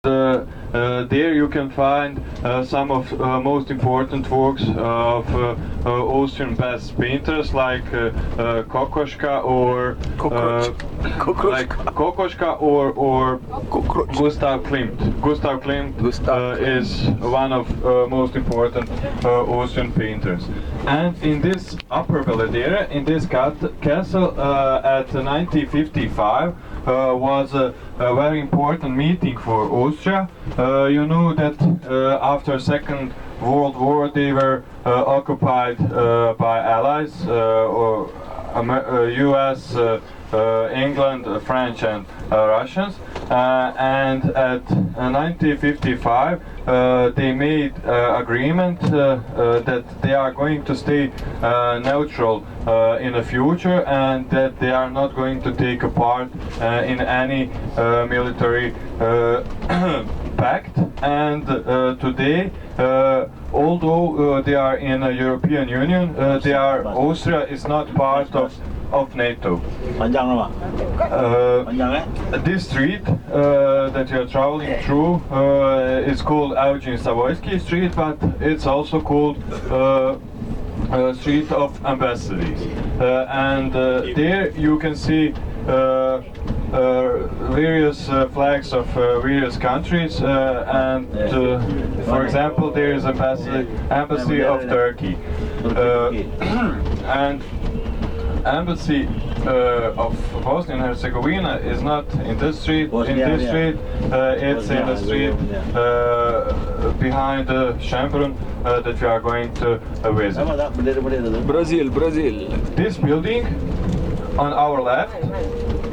there you can find some of most important works of Austrian best painters like Kokoschka or like Kokoschka or Gustav Klimt. Gustav Klimt is one of most important Austrian painters. And in this upper Belvedere, in this castle at 1955 was a very important meeting for Austria. You know that after Second World War they were occupied by Allies, or US, England, French and Russians, and at 1955 they made agreement that they are going to stay neutral in the future, and that they are not going to take a part in any military pact. And today, although they are in the European Union, Austria is not part of NATO. This street that you are traveling through is called Eugene Savoysky Street, but it's also called Street of Ambassadors. And there you can see various flags of various countries, and for example there is embassy of Turkey, and embassy of Bosnia and Herzegovina is not in this street. It's in the street behind the Schönbrunn that we are going to visit. Brazil. This building on our left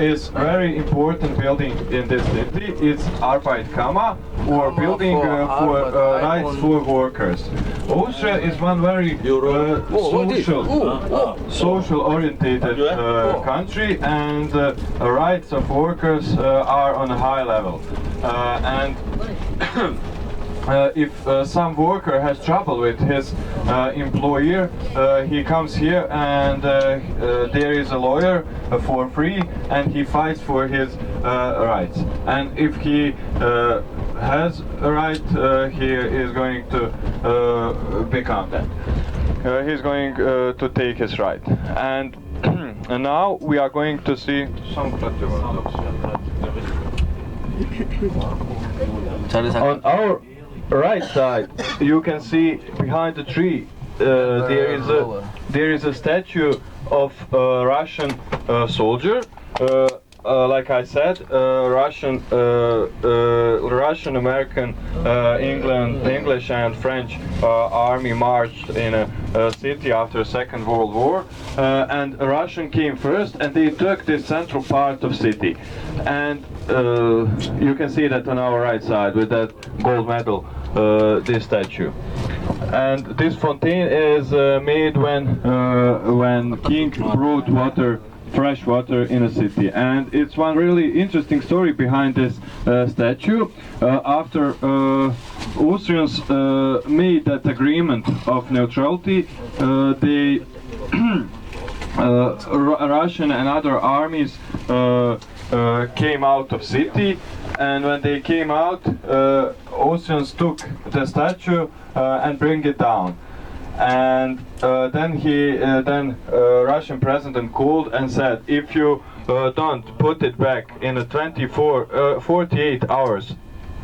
is very important building in this city. It's Arbeitkammer, or building for rights for workers. Austria is one very social orientated country, and rights of workers are on a high level. And if some worker has trouble with his employer, he comes here, and there is a lawyer for free, and he fights for his rights. And if he has a right, he is going to become that. He's going to take his right. And now we are going to see some on our right side. You can see behind the tree there is a statue of a Russian soldier. Like I said, Russian, American, English and French army marched in a city after Second World War, and Russian came first, and they took this central part of city. And you can see that on our right side with that gold medal, this statue. And this fountain is made when king brought fresh water in a city. And it's one really interesting story behind this statue. After Austrians made that agreement of neutrality, they Russian and other armies came out of city, and when they came out, Austrians took the statue and bring it down. And then Russian president called and said, if you don't put it back in 48 hours,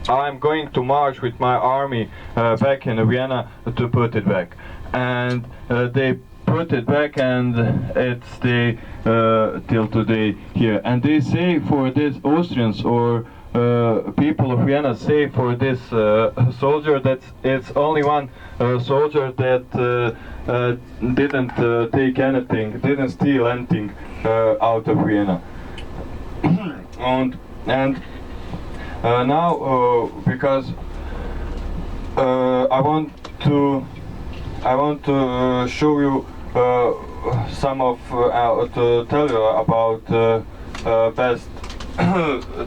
I'm going to march with my army back in Vienna to put it back. And they put it back, and it's till today here. And they say for this, Austrians or people of Vienna say for this soldier that it's only one soldier that didn't take anything, didn't steal anything out of Vienna. and now because I want to show you some of to tell you about best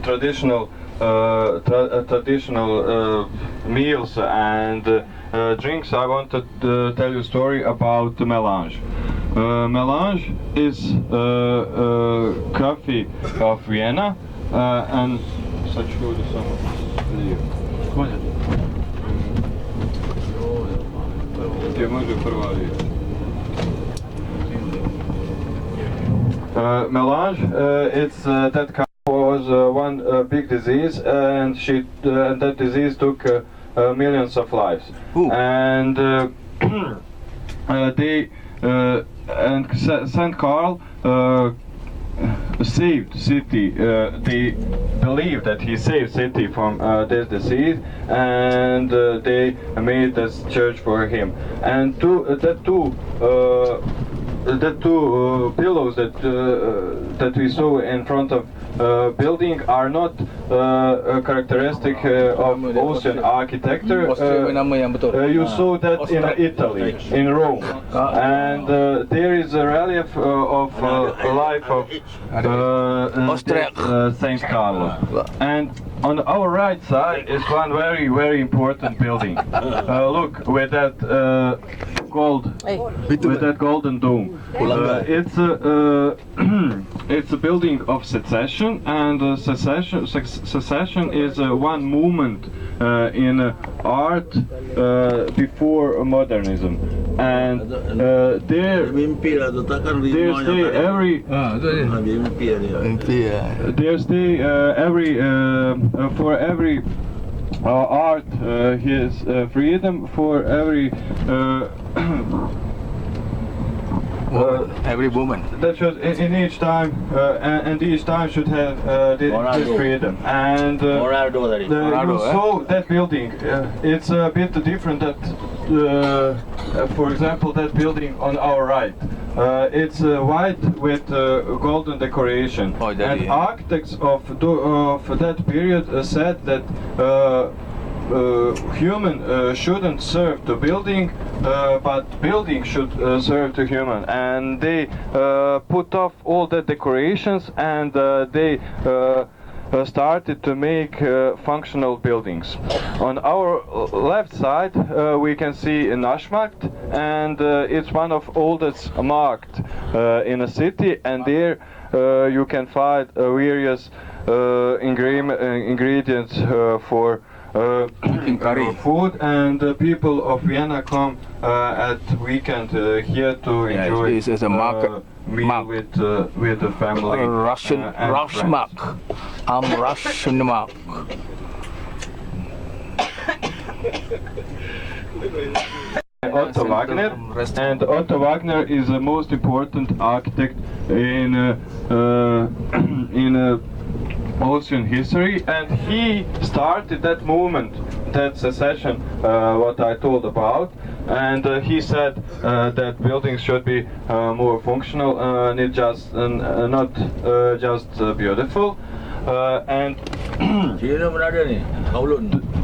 traditional meals and drinks. I want to tell you a story about the melange. Melange is coffee of Vienna, and such food is some. Konja. Gdje može prva riječ? Melange, it's that cow was one big disease, and that disease took millions of lives. Ooh. And Saint Carl saved city. They believe that he saved city from this disease, and they made this church for him. And the two pillows that we saw in front of building are not characteristic of Austrian architecture. You saw that in Italy, in Rome, and there is a relief of life of Saint Carlo. And on our right side is one very, very important building. Look, with that golden dome. It's a building of secession, and secession is one movement in art before modernism. And there stay for every art his freedom, for every every woman. That should in each time and each time should have this freedom. And you saw that building. It's a bit different that for example that building on our right. It's white with golden decoration. And architects of that period said that human shouldn't serve the building, but building should serve the human. And they put off all the decorations, and they started to make functional buildings. On our left side we can see Naschmarkt, and it's one of oldest market in a city, and there you can find various ingredients for food, and people of Vienna come at weekend here to enjoy this is a market meal with the family. Russian mark. I'm Russian mark. Otto Wagner, and Otto Wagner is the most important architect in Austrian history, and he started that movement, that secession, what I told about, and he said that buildings should be more functional and it just not just beautiful, and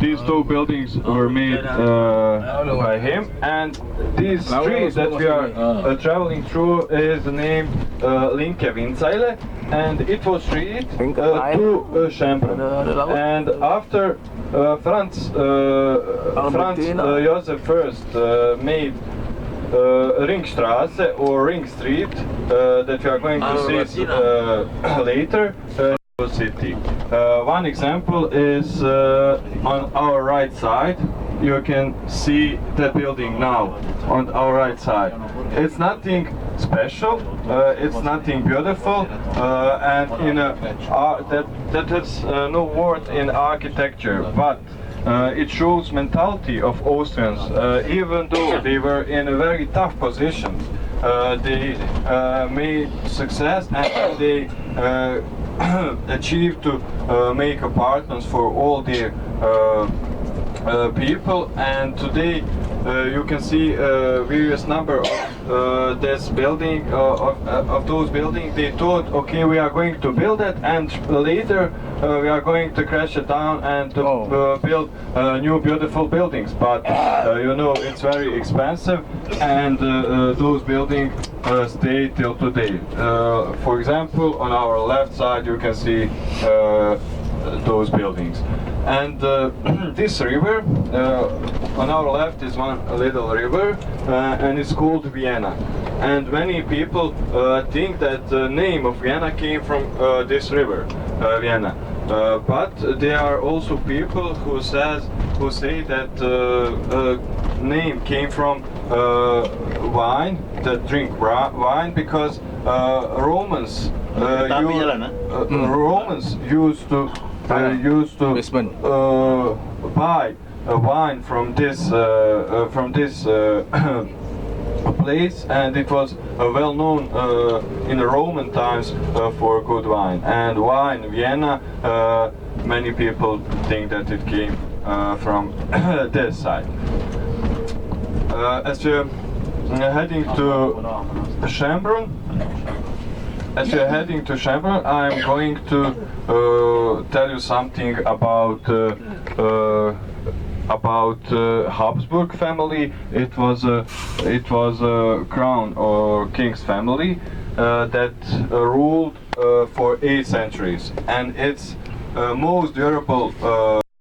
these two buildings were made by him, and this street that we are traveling through is named Linke Windseile, and it was street to Schembren. And after Franz Joseph I made Ringstraße or Ring Street that we are going to see later. City. One example is on our right side. You can see that building now on our right side. It's nothing special, it's nothing beautiful, and in that has no word in architecture, but it shows mentality of Austrians. Even though they were in a very tough position, they made success, and they achieved to make apartments for all their people. And today you can see various number of this building, of those buildings. They thought, okay, we are going to build it, and later we are going to crash it down and build new beautiful buildings. But you know, it's very expensive, and those buildings stay till today. For example, on our left side you can see those buildings. And this river, on our left is one little river, and it's called Vienna. And many people think that the name of Vienna came from this river, Vienna. But there are also people who say that name came from wine, that drink wine, because Romans Romans used to Basement. buy wine from this place, and it was well known in the Roman times for good wine. And wine, Vienna, many people think that it came from this side. As we're heading to Chambron, I'm going to tell you something about Habsburg family. It was a crown or king's family that ruled for 8 centuries, and its most durable